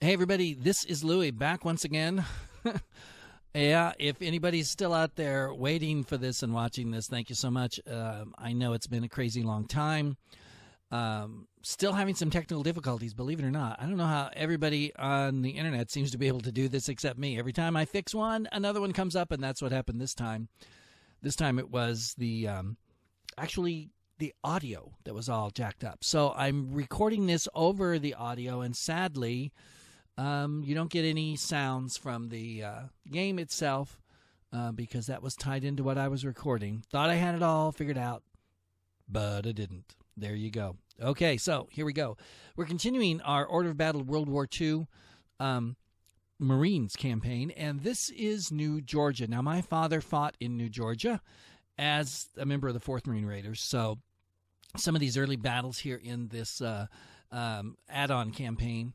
Hey, everybody, this is Louie back once again. Yeah, if anybody's still out there waiting for this and watching this, thank you so much. I know it's been a crazy long time. Still having some technical difficulties, believe it or not. I don't know how everybody on the internet seems to be able to do this except me. Every time I fix one, another one comes up, and that's what happened this time. This time it was the audio that was all jacked up. So I'm recording this over the audio, and sadly, you don't get any sounds from the game itself because that was tied into what I was recording. Thought I had it all figured out, but I didn't. There you go. Okay, so here we go. We're continuing our Order of Battle World War II Marines campaign, and this is NewGeorgia. Now, my father fought in NewGeorgia as a member of the 4th Marine Raiders, so some of these early battles here in this add-on campaign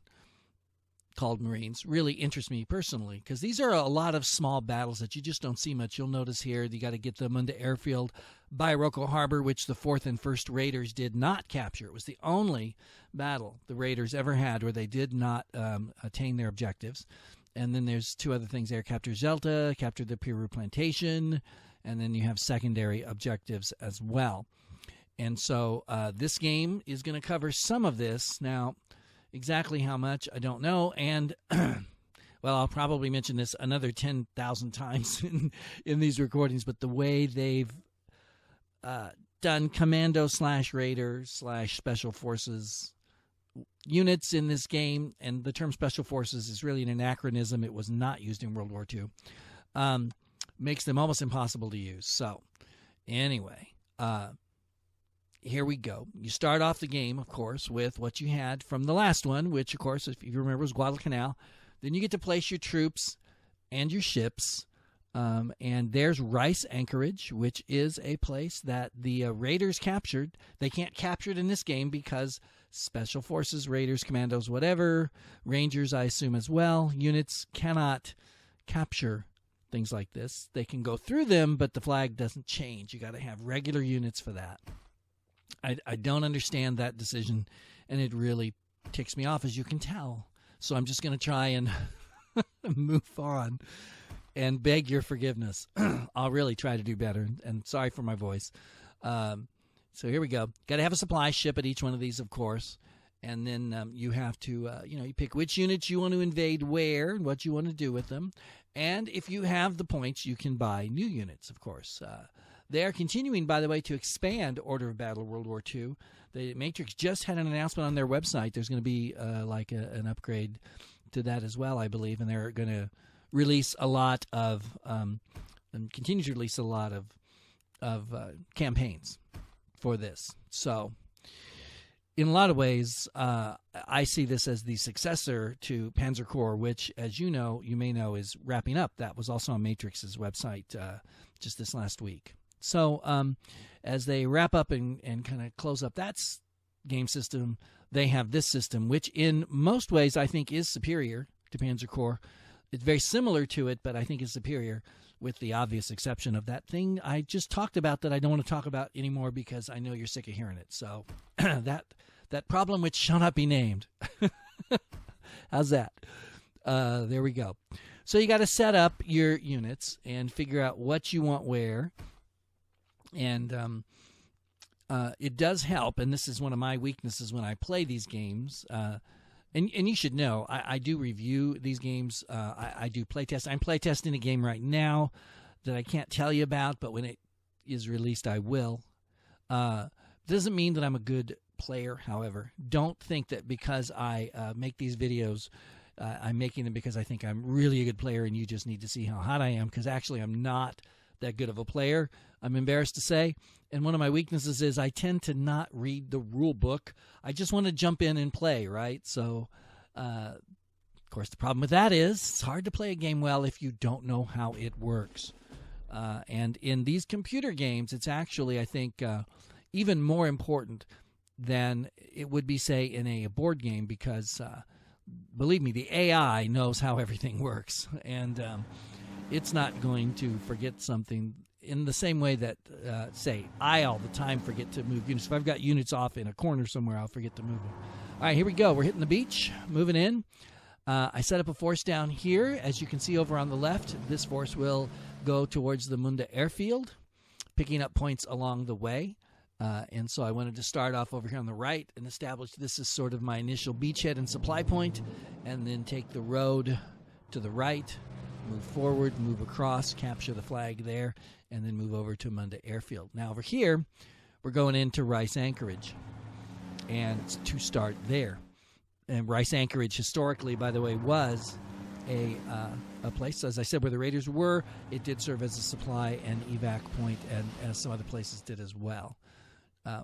called Marines really interest me personally because these are a lot of small battles that you just don't see much. You'll notice here you got to get them into airfield by Rocco Harbor, which the 4th and 1st Raiders did not capture. It was the only battle the Raiders ever had where they did not attain their objectives. And then there's two other things there: capture Zelta, capture the Peru Plantation, and then you have secondary objectives as well. And so this game is going to cover some of this. Now, exactly how much, I don't know. And, well, I'll probably mention this another 10,000 times in these recordings, but the way they've done commando/raider/special forces units in this game, and the term special forces is really an anachronism. It was not used in World War II. Makes them almost impossible to use. So, anyway, here we go. You start off the game, of course, with what you had from the last one, which, of course, if you remember, was Guadalcanal. Then you get to place your troops and your ships. And there's Rice Anchorage, which is a place that the Raiders captured. They can't capture it in this game because Special Forces, Raiders, Commandos, whatever, Rangers, I assume as well, units cannot capture things like this. They can go through them, but the flag doesn't change. You got to have regular units for that. I don't understand that decision, and it really ticks me off, as you can tell. So I'm just going to try and move on and beg your forgiveness. I'll really try to do better, and sorry for my voice. So here we go. Got to have a supply ship at each one of these, of course, and then you have to, you pick which units you want to invade where and what you want to do with them. And if you have the points, you can buy new units, of course. They are continuing, by the way, to expand Order of Battle World War II. The Matrix just had an announcement on their website. There's going to be an upgrade to that as well, I believe, and they're going to release a lot of and continue to release a lot of campaigns for this. So, in a lot of ways, I see this as the successor to Panzer Corps, which, as you may know, is wrapping up. That was also on Matrix's website just this last week. So as they wrap up and kind of close up that game system, they have this system, which in most ways I think is superior to Panzer Corps. It's very similar to it, but I think is superior, with the obvious exception of that thing I just talked about that I don't want to talk about anymore because I know you're sick of hearing it. So that problem which shall not be named. How's that? There we go. So you got to set up your units and figure out what you want where. And it does help, and this is one of my weaknesses when I play these games. And you should know, I do review these games. I do playtest. I'm playtesting a game right now that I can't tell you about, but when it is released, I will. Doesn't mean that I'm a good player, however. Don't think that because I make these videos, I'm making them because I think I'm really a good player and you just need to see how hot I am, because actually I'm not that good of a player, I'm embarrassed to say. And one of my weaknesses is I tend to not read the rule book. I just want to jump in and play, right? So, of course, the problem with that is it's hard to play a game well if you don't know how it works. And in these computer games, it's actually, I think, even more important than it would be, say, in a board game, because, believe me, the AI knows how everything works. And it's not going to forget something in the same way that, say, I all the time forget to move units. If I've got units off in a corner somewhere, I'll forget to move them. All right, here we go. We're hitting the beach, moving in. I set up a force down here. As you can see over on the left, this force will go towards the Munda airfield, picking up points along the way. And so I wanted to start off over here on the right and establish this is sort of my initial beachhead and supply point, and then take the road to the right, move forward, move across, capture the flag there, and then move over to Munda airfield. Now over here, we're going into Rice Anchorage, and to start there. And Rice Anchorage historically, by the way, was a place, as I said, where the Raiders were. It did serve as a supply and evac point, and as some other places did as well.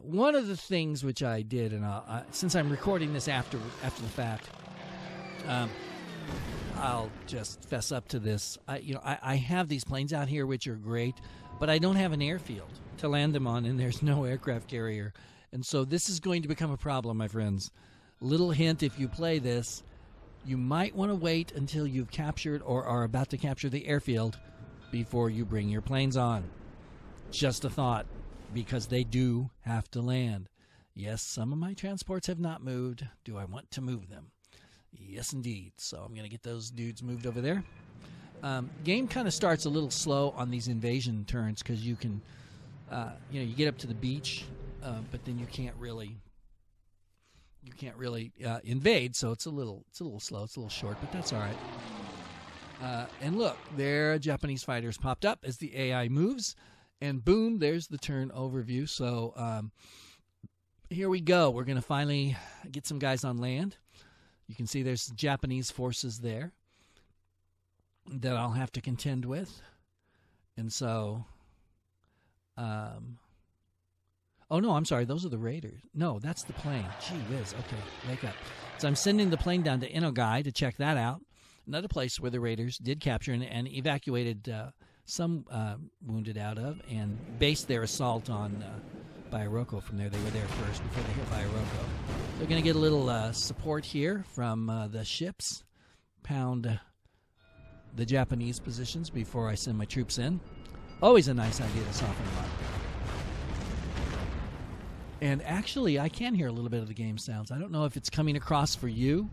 One of the things which I did, and since I'm recording this after the fact, I'll just fess up to this. I have these planes out here which are great, but I don't have an airfield to land them on, and there's no aircraft carrier. And so this is going to become a problem, my friends. Little hint, if you play this, you might want to wait until you've captured or are about to capture the airfield before you bring your planes on. Just a thought, because they do have to land. Yes, some of my transports have not moved. Do I want to move them? Yes, indeed. So I'm going to get those dudes moved over there. Game kind of starts a little slow on these invasion turns because you can, you get up to the beach, but then you can't really invade. So it's a little slow. It's a little short, but that's all right. And look, there Japanese fighters popped up as the AI moves, and boom, there's the turn overview. So here we go. We're going to finally get some guys on land. You can see there's Japanese forces there that I'll have to contend with. And so, oh no, I'm sorry, those are the Raiders. No, that's the plane. Gee whiz, okay, wake up. So I'm sending the plane down to Inogai to check that out. Another place where the Raiders did capture and evacuated some wounded out of, and based their assault on Bairoko from there. They were there first before they hit Bairoko. They're going to get a little support here from the ships. Pound the Japanese positions before I send my troops in. Always a nice idea to soften them up. And actually, I can hear a little bit of the game sounds. I don't know if it's coming across for you,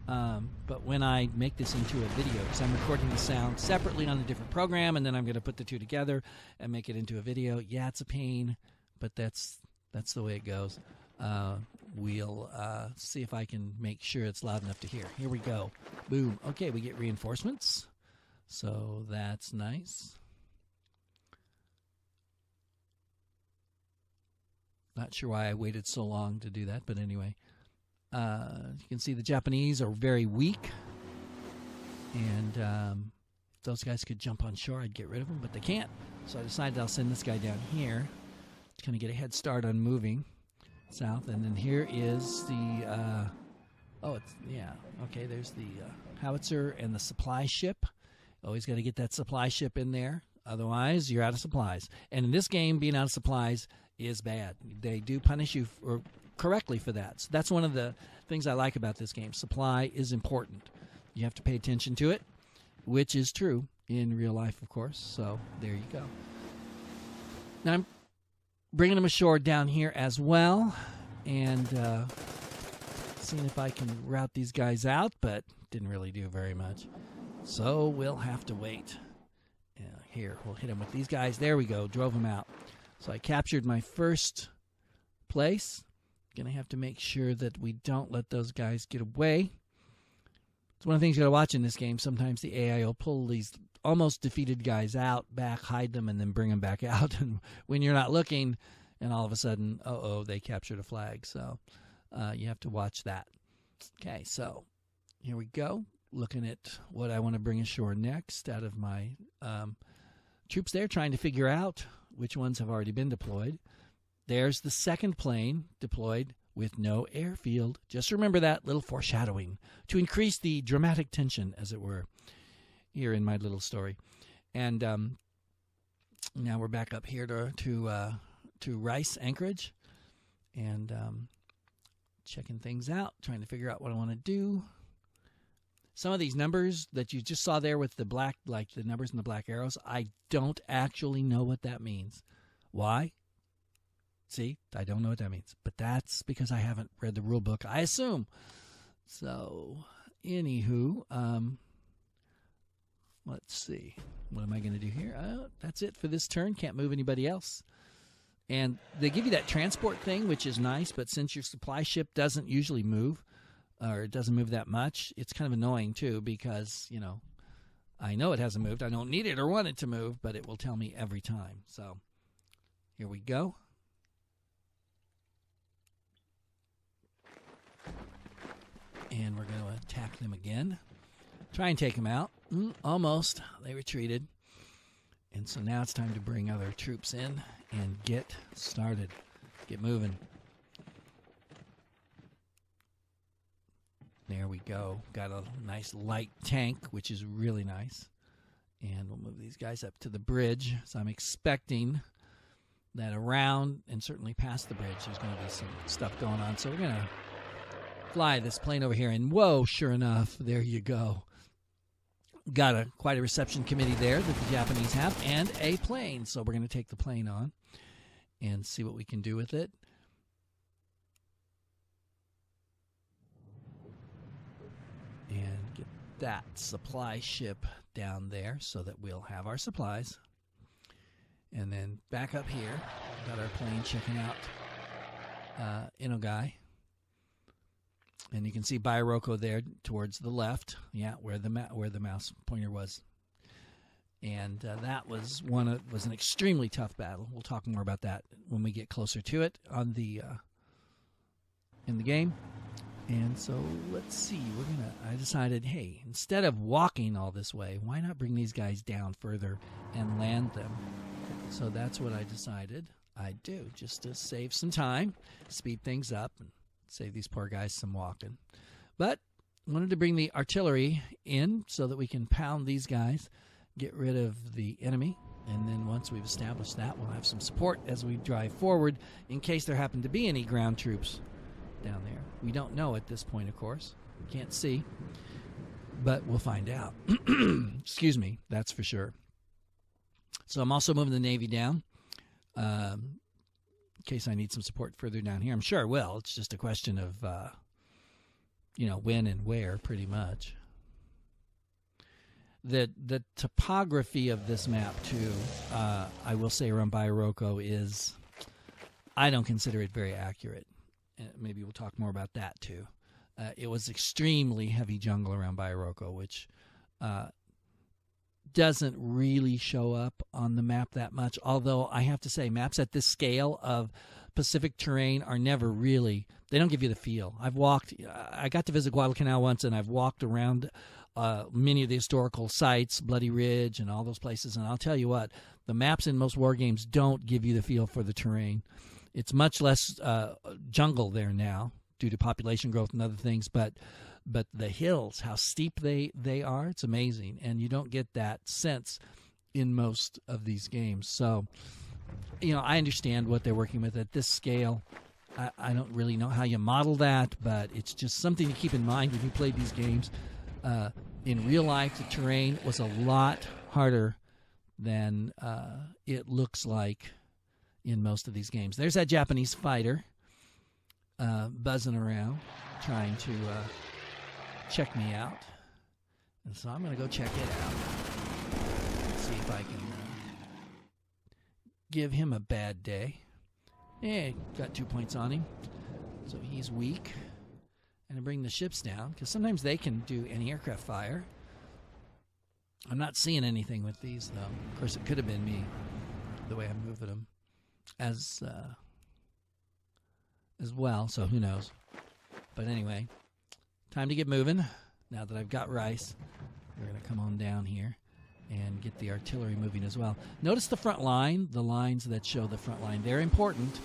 but when I make this into a video, because I'm recording the sound separately on a different program, and then I'm going to put the two together and make it into a video. Yeah, it's a pain, but that's the way it goes. We'll see if I can make sure it's loud enough to hear. Here we go. Boom. Okay, we get reinforcements, so that's nice. Not sure why I waited so long to do that, but anyway. You can see the Japanese are very weak, and if those guys could jump on shore, I'd get rid of them, but they can't. So I decided I'll send this guy down here to kind of get a head start on moving south. And then here is the, there's the howitzer and the supply ship. Always got to get that supply ship in there. Otherwise, you're out of supplies. And in this game, being out of supplies is bad. They do punish you correctly for that. So that's one of the things I like about this game. Supply is important. You have to pay attention to it, which is true in real life, of course. So there you go. Now I'm bringing them ashore down here as well, and seeing if I can route these guys out, but didn't really do very much. So we'll have to wait. Here, we'll hit them with these guys. There we go. Drove them out. So I captured my first place. Going to have to make sure that we don't let those guys get away. It's one of the things you got to watch in this game. Sometimes the AI will pull these almost defeated guys out, back, hide them, and then bring them back out. And when you're not looking, and all of a sudden, they captured a flag. So you have to watch that. Okay, so here we go. Looking at what I want to bring ashore next out of my troops there, trying to figure out which ones have already been deployed. There's the second plane deployed with no airfield. Just remember that little foreshadowing to increase the dramatic tension, as it were, here in my little story. And now we're back up here to Rice Anchorage, and checking things out, trying to figure out what I want to do. Some of these numbers that you just saw there with the black, like the numbers and the black arrows, I don't actually know what that means. Why? See, I don't know what that means. But that's because I haven't read the rule book, I assume. So, Anywho, let's see. What am I going to do here? That's it for this turn. Can't move anybody else. And they give you that transport thing, which is nice, but since your supply ship doesn't usually move, or it doesn't move that much, it's kind of annoying too because, I know it hasn't moved. I don't need it or want it to move, but it will tell me every time. So here we go. And we're going to attack them again. Try and take them out. Almost. They retreated. And so now it's time to bring other troops in and get started. Get moving. There we go. Got a nice light tank, which is really nice. And we'll move these guys up to the bridge. So I'm expecting that around and certainly past the bridge there's going to be some stuff going on. So we're going to fly this plane over here. And whoa, sure enough, there you go. Got quite a reception committee there that the Japanese have, and a plane. So we're going to take the plane on and see what we can do with it. And get that supply ship down there so that we'll have our supplies. And then back up here, got our plane checking out Inogai. And you can see Bairoko there towards the left, where the mouse pointer was. And that was an extremely tough battle. We'll talk more about that when we get closer to it on the in the game. And so let's see. I decided, hey, instead of walking all this way, why not bring these guys down further and land them? So that's what I decided I'd do, just to save some time, speed things up, and save these poor guys some walking. But wanted to bring the artillery in so that we can pound these guys, get rid of the enemy, and then once we've established that, we'll have some support as we drive forward in case there happen to be any ground troops down there. We don't know at this point, of course. Can't see, but we'll find out. Excuse me, that's for sure. So I'm also moving the Navy down in case I need some support further down here. I'm sure I will. It's just a question of, when and where, pretty much. The topography of this map, too, I will say around Bairoko is, I don't consider it very accurate. Maybe we'll talk more about that, too. It was extremely heavy jungle around Bairoko, which doesn't really show up on the map that much. Although I have to say, maps at this scale of Pacific terrain are never really, they don't give you the feel. I got to visit Guadalcanal once, and I've walked around many of the historical sites, Bloody Ridge and all those places, and I'll tell you what, the maps in most war games don't give you the feel for the terrain. It's much less jungle there now due to population growth and other things, but the hills, how steep they are, it's amazing, and you don't get that sense in most of these games. So, I understand what they're working with at this scale. I don't really know how you model that, but it's just something to keep in mind when you play these games. In real life, the terrain was a lot harder than it looks like in most of these games. There's that Japanese fighter buzzing around, trying to check me out. And so I'm going to go check it out. Let's see if I can give him a bad day. Yeah, got 2 points on him. So he's weak. And I bring the ships down, because sometimes they can do anti-aircraft fire. I'm not seeing anything with these, though. Of course, it could have been me, the way I'm moving them as well, so who knows. But anyway, time to get moving. Now that I've got rice, we're going to come on down here and get the artillery moving as well. Notice the front line, the lines that show the front line. They're important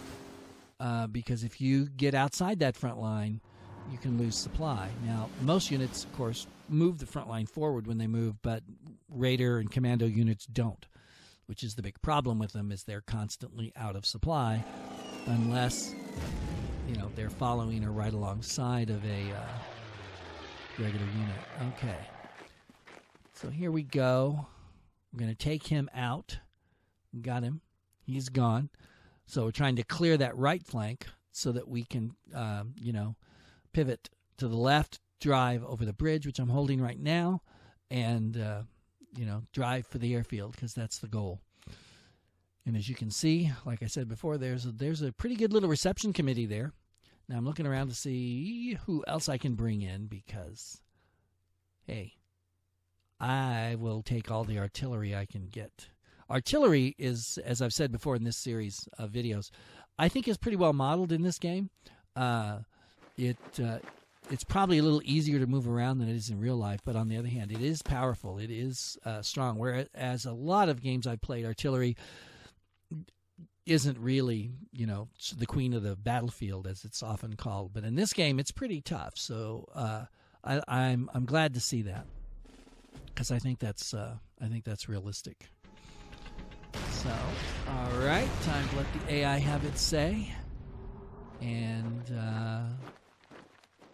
because if you get outside that front line, you can lose supply. Now, most units, of course, move the front line forward when they move, but Raider and Commando units don't, which is the big problem with them, is they're constantly out of supply unless, they're following or right alongside of a regular unit. Okay. So here we go. We're going to take him out. Got him. He's gone. So we're trying to clear that right flank so that we can, pivot to the left drive over the bridge, which I'm holding right now, and drive for the airfield, because that's the goal. And as you can see, like I said before, there's a pretty good little reception committee there. Now I'm looking around to see who else I can bring in, because, hey, I will take all the artillery I can get. Artillery is, as I've said before in this series of videos, I think is pretty well modeled in this game. It's probably a little easier to move around than it is in real life, but on the other hand, it is powerful. It is strong. Whereas a lot of games I've played, artillery isn't really, the queen of the battlefield, as it's often called. But in this game, it's pretty tough. So I'm glad to see that, because I think that's realistic. So, all right, time to let the AI have its say, and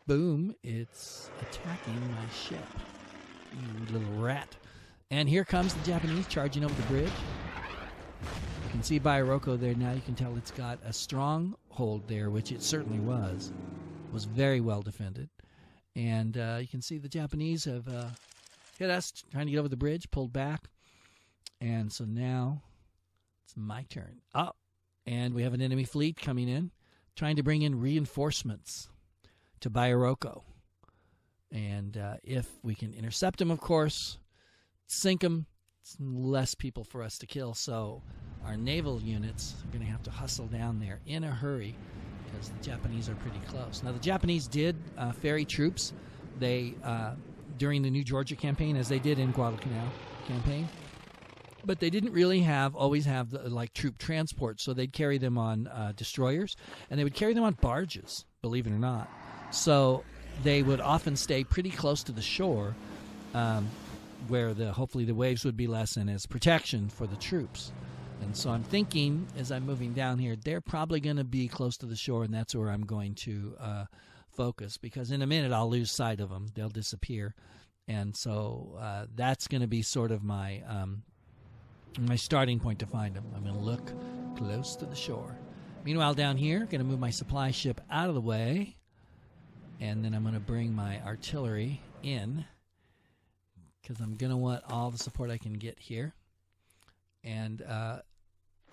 boom, it's attacking my ship. You little rat! And here comes the Japanese charging over the bridge. You can see Bairoko there now. You can tell it's got a stronghold there, which it certainly was. It was very well defended. And you can see the Japanese have hit us, trying to get over the bridge, pulled back. And so now it's my turn. Oh, and we have an enemy fleet coming in, trying to bring in reinforcements to Bairoko. And if we can intercept them, of course, sink them, it's less people for us to kill. So our naval units are going to have to hustle down there in a hurry, because the Japanese are pretty close. Now, the Japanese did ferry troops. They during the NewGeorgia campaign, as they did in Guadalcanal campaign. But they didn't really always have troop transport, so they'd carry them on destroyers, and they would carry them on barges, believe it or not. So they would often stay pretty close to the shore, where hopefully the waves would be less, and as protection for the troops. And so I'm thinking, as I'm moving down here, they're probably going to be close to the shore, and that's where I'm going to focus, because in a minute I'll lose sight of them. They'll disappear. And so that's going to be sort of my starting point to find them. I'm going to look close to the shore. Meanwhile, down here, I'm going to move my supply ship out of the way, and then I'm going to bring my artillery in, because I'm going to want all the support I can get here. And I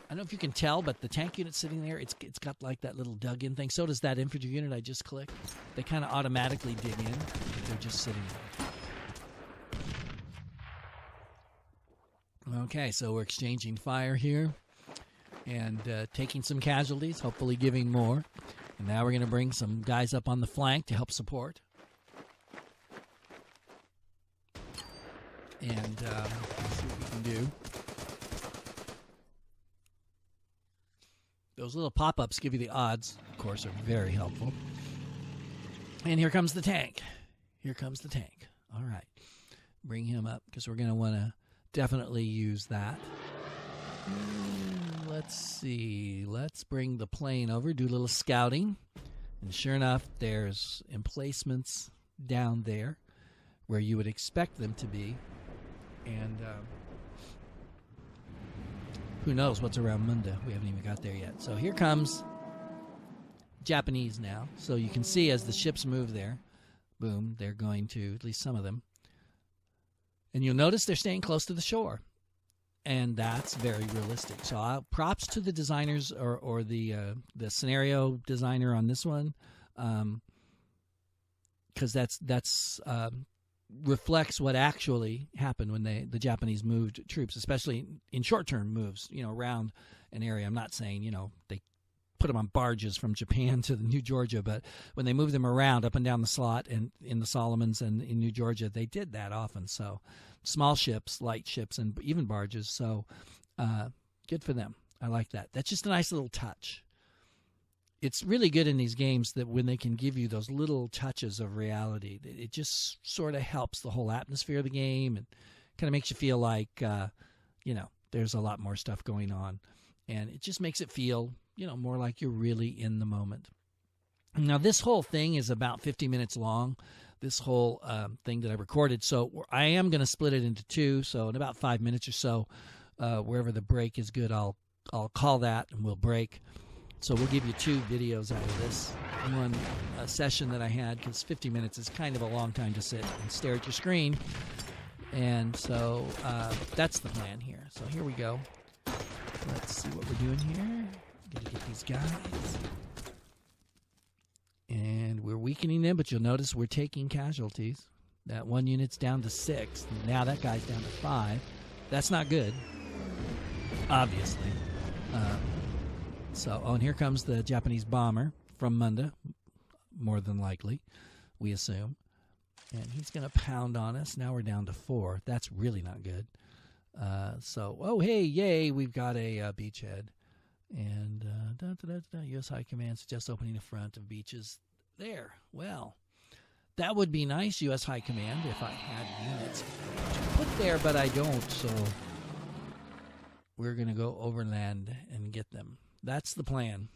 don't know if you can tell, but the tank unit sitting there, it's got like that little dug-in thing. So does that infantry unit I just clicked. They kind of automatically dig in. They're just sitting there. Okay, so we're exchanging fire here and taking some casualties, hopefully giving more. And now we're going to bring some guys up on the flank to help support. And let's see what we can do. Those little pop-ups give you the odds, of course, are very helpful. And here comes the tank. Here comes the tank. All right. Bring him up, because we're going to want to definitely use that. Let's see. Let's bring the plane over, do a little scouting. And sure enough, there's emplacements down there where you would expect them to be. And who knows what's around Munda? We haven't even got there yet. So here comes Japanese now. So you can see as the ships move there, boom, they're going to, at least some of them. And you'll notice they're staying close to the shore. And that's very realistic. So props to the designers or the scenario designer on this one, because that's reflects what actually happened when the Japanese moved troops, especially in short-term moves, around an area. I'm not saying, they put them on barges from Japan to the NewGeorgia, but when they moved them around up and down the slot and in the Solomons and in NewGeorgia, they did that often. So small ships, light ships, and even barges. So good for them. I like that. That's just a nice little touch. It's really good in these games that when they can give you those little touches of reality, it just sort of helps the whole atmosphere of the game and kind of makes you feel like, there's a lot more stuff going on. And it just makes it feel, more like you're really in the moment. Now, this whole thing is about 50 minutes long, this whole thing that I recorded. So I am going to split it into two. So in about 5 minutes or so, wherever the break is good, I'll call that and we'll break. So we'll give you 2 videos out of this. One session that I had, because 50 minutes is kind of a long time to sit and stare at your screen. And so that's the plan here. So here we go. Let's see what we're doing here. Gotta get these guys. And we're weakening them, but you'll notice we're taking casualties. That 1 unit's down to 6. Now that guy's down to 5. That's not good, obviously. And here comes the Japanese bomber from Munda, more than likely, we assume. And he's going to pound on us. Now we're down to 4. That's really not good. Oh, hey, yay, we've got a beachhead. And U.S. High Command suggests opening the front of beaches there. Well, that would be nice, U.S. High Command, if I had units to put there, but I don't. So we're going to go overland and get them. That's the plan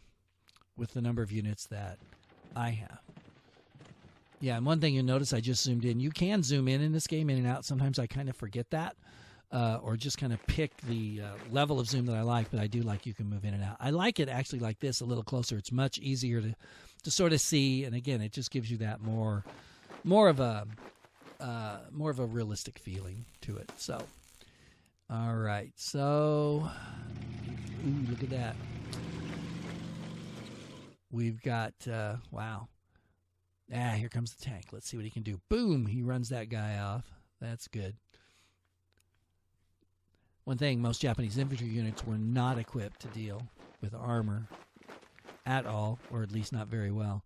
with the number of units that I have. Yeah, and one thing you'll notice, I just zoomed in. You can zoom in this game, in and out. Sometimes I kind of forget that. Or just kind of pick the level of zoom that I like, but I do like you can move in and out. I like it actually like this, a little closer. It's much easier to sort of see, and again, it just gives you that more of a realistic feeling to it. So, all right, so ooh, look at that. We've got wow. Here comes the tank. Let's see what he can do. Boom! He runs that guy off. That's good. One thing, most Japanese infantry units were not equipped to deal with armor at all, or at least not very well.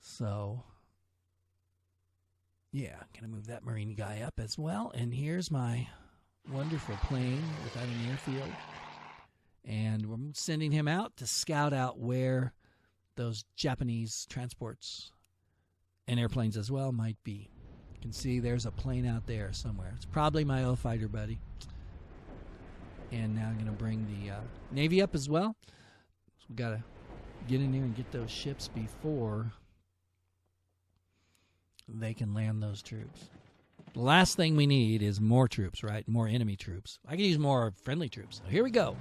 So, yeah, I'm going to move that Marine guy up as well. And here's my wonderful plane without an airfield. And we're sending him out to scout out where those Japanese transports and airplanes as well might be. You can see there's a plane out there somewhere. It's probably my O fighter buddy. And now I'm going to bring the Navy up as well. So we've got to get in there and get those ships before they can land those troops. The last thing we need is more troops, right? More enemy troops. I could use more friendly troops. So here we go.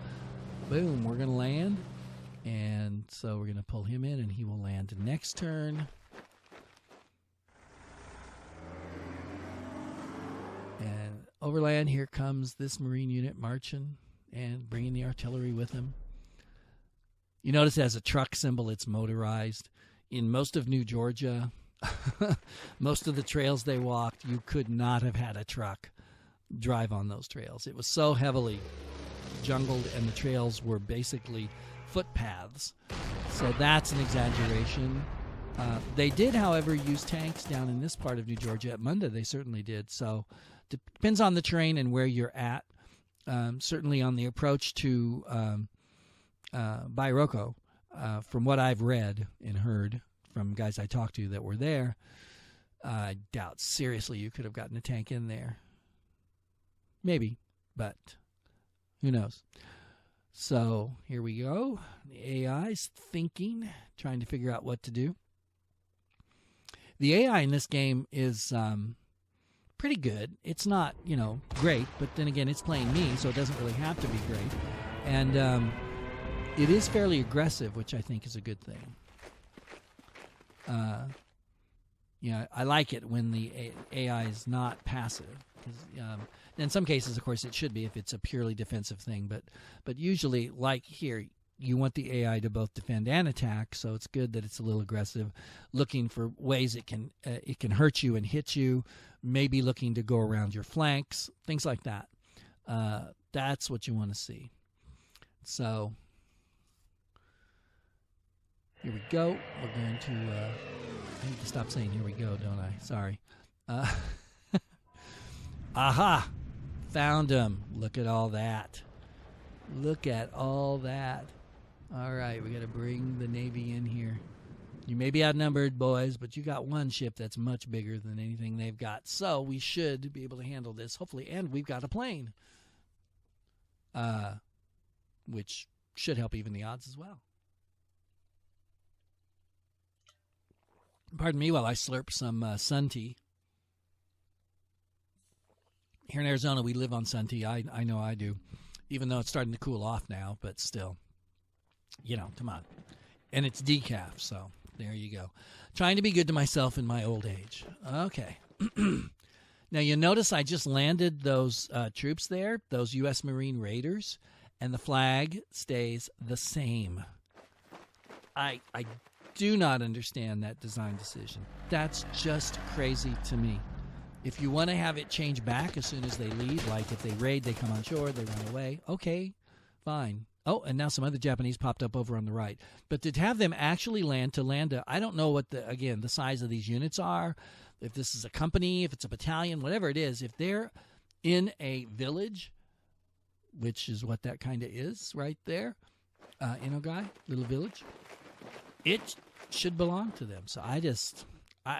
Boom, we're going to land. And so we're going to pull him in, and he will land next turn. And overland, here comes this Marine unit marching and bringing the artillery with him. You notice it has a truck symbol. It's motorized. In most of NewGeorgia, most of the trails they walked, you could not have had a truck drive on those trails. It was so heavily jungled, and the trails were basically footpaths. So that's an exaggeration. They did, however, use tanks down in this part of NewGeorgia. At Munda, they certainly did. So depends on the terrain and where you're at. Certainly on the approach to Bairoko, from what I've read and heard from guys I talked to that were there, I doubt seriously you could have gotten a tank in there. Maybe, but who knows? So here we go. The AI's thinking, trying to figure out what to do. The AI in this game is pretty good. It's not, great, but then again, it's playing me, so it doesn't really have to be great. And it is fairly aggressive, which I think is a good thing. I like it when the AI is not passive. In some cases, of course, it should be if it's a purely defensive thing. But usually, like here, you want the AI to both defend and attack. So it's good that it's a little aggressive, looking for ways it can hurt you and hit you. Maybe looking to go around your flanks, things like that. That's what you want to see. So here we go. We're going to. I need to stop saying "here we go," don't I? Sorry. Aha! Found him. Look at all that. Look at all that. All right, we got to bring the Navy in here. You may be outnumbered, boys, but you got one ship that's much bigger than anything they've got. So we should be able to handle this, hopefully. And we've got a plane, which should help even the odds as well. Pardon me while I slurp some sun tea. Here in Arizona, we live on sun tea. I know I do, even though it's starting to cool off now, but still. Come on. And it's decaf, so there you go. Trying to be good to myself in my old age. Okay. Now, you notice I just landed those troops there, those U.S. Marine Raiders, and the flag stays the same. I do not understand that design decision. That's just crazy to me. If you want to have it change back as soon as they leave, like if they raid, they come on shore, they run away, okay, fine. Oh, and now some other Japanese popped up over on the right. But to have them actually land, I don't know what the size of these units are, if this is a company, if it's a battalion, whatever it is, if they're in a village, which is what that kind of is right there, Inogai, little village, it should belong to them. So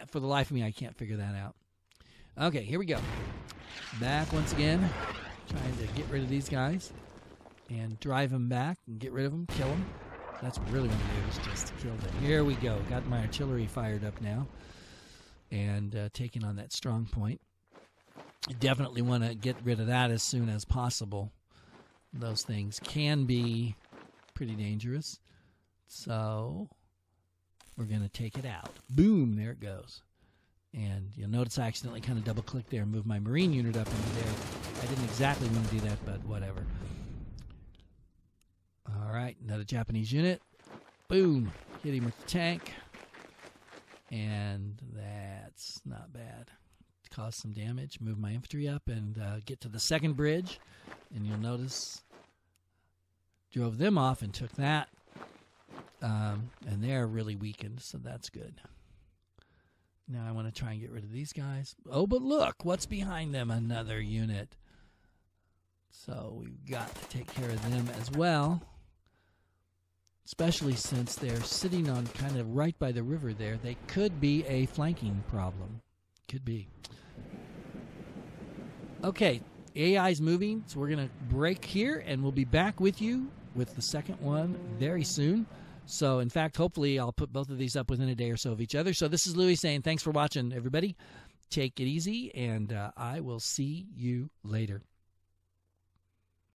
for the life of me, I can't figure that out. Okay, here we go. Back once again, trying to get rid of these guys and drive them back and get rid of them, kill them. That's what we really want to do, is just kill them. Here we go. Got my artillery fired up now and taking on that strong point. Definitely want to get rid of that as soon as possible. Those things can be pretty dangerous. So we're going to take it out. Boom, there it goes. And you'll notice I accidentally kind of double-clicked there and moved my Marine unit up into there. I didn't exactly want to do that, but whatever. All right, another Japanese unit. Boom, hit him with the tank. And that's not bad. Caused some damage. Move my infantry up and get to the second bridge. And you'll notice drove them off and took that. And they're really weakened, so that's good. Now I want to try and get rid of these guys. Oh, but look, what's behind them? Another unit. So we've got to take care of them as well. Especially since they're sitting on kind of right by the river there. They could be a flanking problem. Could be. Okay, AI's moving, so we're going to break here, and we'll be back with you with the second one very soon. So, in fact, hopefully I'll put both of these up within a day or so of each other. So this is Louis saying thanks for watching, everybody. Take it easy, and I will see you later.